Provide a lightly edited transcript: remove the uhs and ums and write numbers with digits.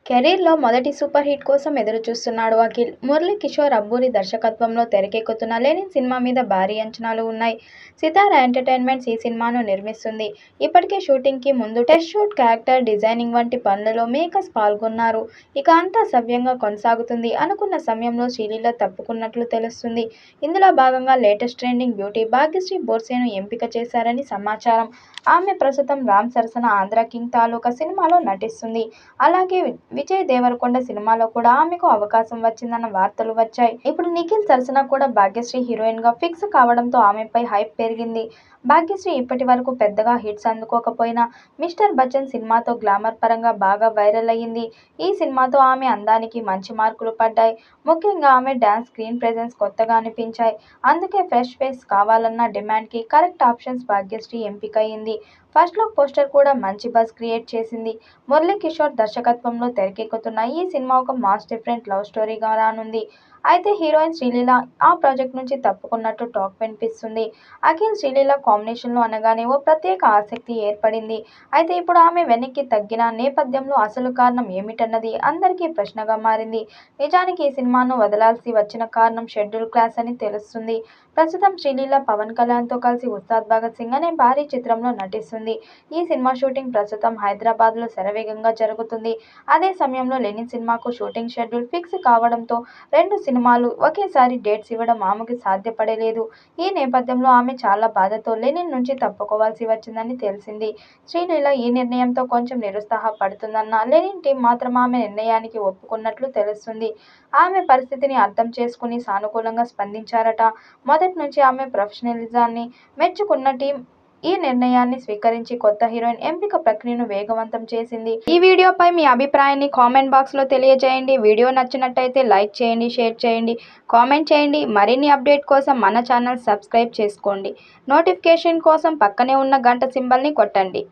కెరీర్లో మొదటి super hit కోసం ఎదురుచూస్తున్నాడు అఖిల్. మురళీ కిషోర్ అబ్బూరి దర్శకత్వంలో తెరకెక్కుతున్న లెనిన్ సినిమా మీద భారీ అంచనాలు ఉన్నాయి. సితారా ఎంటర్టైన్మెంట్స్ ఈ సినిమాను నిర్మిస్తుంది. ఇప్పటికే షూటింగ్కి ముందు టెస్ట్ షూట్, క్యారెక్టర్ డిజైనింగ్ వంటి పనులలో మేకర్స్ పాల్గొన్నారు. ఇక అంతా సవ్యంగా కొనసాగుతుంది అనుకున్న సమయంలో శ్రీలీల తప్పుకున్నట్లు తెలుస్తుంది. ఇందులో భాగంగా లేటెస్ట్ ట్రెండింగ్ బ్యూటీ భాగ్యశ్రీ బోర్సేను ఎంపిక చేశారని సమాచారం. ఆమె ప్రస్తుతం రామ్ సరసన ఆంధ్ర కింగ్ తాలూకా సినిమాలో నటిస్తుంది. అలాగే విజయ్ దేవరకొండ సినిమాలో కూడా ఆమెకు అవకాశం వచ్చిందన్న వార్తలు వచ్చాయి. ఇప్పుడు నిఖిల్ సరసన కూడా భాగ్యశ్రీ హీరోయిన్ గా ఫిక్స్ కావడంతో ఆమెపై హైప్ పెరిగింది. భాగ్యశ్రీ ఇప్పటి వరకు పెద్దగా హిట్స్ అందుకోకపోయినా మిస్టర్ బచ్చన్ సినిమాతో గ్లామర్ పరంగా బాగా వైరల్ అయ్యింది. ఈ సినిమాతో ఆమె అందానికి మంచి మార్కులు పడ్డాయి. ముఖ్యంగా ఆమె డాన్స్, స్క్రీన్ ప్రెజెన్స్ కొత్తగా అనిపించాయి. అందుకే ఫ్రెష్ ఫేస్ కావాలన్న డిమాండ్కి కరెక్ట్ ఆప్షన్స్ భాగ్యశ్రీ ఎంపికయింది. ఫస్ట్ లుక్ పోస్టర్ కూడా మంచి బజ్ క్రియేట్ చేసింది. మురళీ కిషోర్ దర్శకత్వంలో తెరకెక్కుతున్న ఈ సినిమా ఒక మాస్ డిఫరెంట్ లవ్ స్టోరీగా రానుంది. అయితే హీరోయిన్ శ్రీలీల ఆ ప్రాజెక్ట్ నుంచి తప్పుకున్నట్టు టాక్ వినిపిస్తుంది. అఖిల్, శ్రీలీల కాంబినేషన్లో అనగానే ఓ ప్రత్యేక ఆసక్తి ఏర్పడింది. అయితే ఇప్పుడు ఆమె వెనక్కి తగ్గిన నేపథ్యంలో అసలు కారణం ఏమిటన్నది అందరికీ ప్రశ్నగా మారింది. నిజానికి ఈ సినిమాను వదలాల్సి వచ్చిన కారణం షెడ్యూల్ క్లాష్ అని తెలుస్తుంది. ప్రస్తుతం శ్రీలీల పవన్ కళ్యాణ్తో కలిసి ఉస్తాద్ భగత్ సింగ్ అనే భారీ చిత్రంలో నటిస్తుంది. ఈ సినిమా షూటింగ్ ప్రస్తుతం హైదరాబాద్లో శరవేగంగా జరుగుతుంది. అదే సమయంలో లెనిన్ సినిమాకు షూటింగ్ షెడ్యూల్ ఫిక్స్ కావడంతో రెండు సినిమాలు ఒకేసారి డేట్స్ ఇవ్వడం ఆమెకు సాధ్యపడలేదు. ఈ నేపథ్యంలో ఆమె చాలా బాధతో లెనిన్ నుంచి తప్పుకోవాల్సి వచ్చిందని తెలిసింది. శ్రీలీల ఈ నిర్ణయంతో కొంచెం నిరుత్సాహపడుతుందన్న లెనిన్ టీం మాత్రం ఆమె నిర్ణయానికి ఒప్పుకున్నట్లు తెలుస్తుంది. ఆమె పరిస్థితిని అర్థం చేసుకుని సానుకూలంగా స్పందించారట. మొదటి నుంచి ఆమె ప్రొఫెషనలిజాన్ని మెచ్చుకున్న టీం ఈ నిర్ణయాన్ని స్వీకరించి కొత్త హీరోయిన్ ఎంపిక ప్రక్రియను వేగవంతం చేసింది. ఈ వీడియోపై మీ అభిప్రాయాన్ని కామెంట్ బాక్స్లో తెలియజేయండి. వీడియో నచ్చినట్టయితే లైక్ చేయండి, షేర్ చేయండి, కామెంట్ చేయండి. మరిన్ని అప్డేట్ కోసం మన ఛానల్ సబ్స్క్రైబ్ చేసుకోండి. నోటిఫికేషన్ కోసం పక్కనే ఉన్న గంట సింబల్ని కొట్టండి.